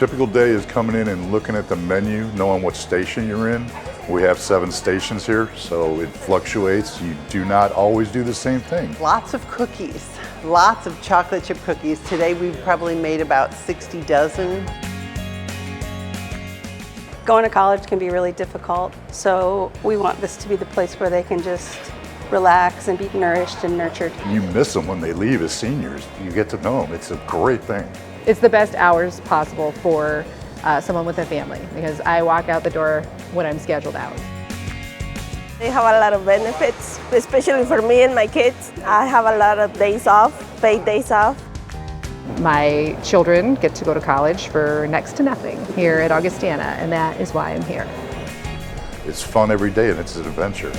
Typical day is coming in and looking at the menu, knowing what station you're in. We have 7 stations here, so it fluctuates. You do not always do the same thing. Lots of cookies, lots of chocolate chip cookies. Today we've probably made about 60 dozen. Going to college can be really difficult, so we want this to be the place where they can just relax and be nourished and nurtured. You miss them when they leave as seniors. You get to know them. It's a great thing. It's the best hours possible for someone with a family because I walk out the door when I'm scheduled out. They have a lot of benefits, especially for me and my kids. I have a lot of days off, paid days off. My children get to go to college for next to nothing here at Augustana, and that is why I'm here. It's fun every day and it's an adventure.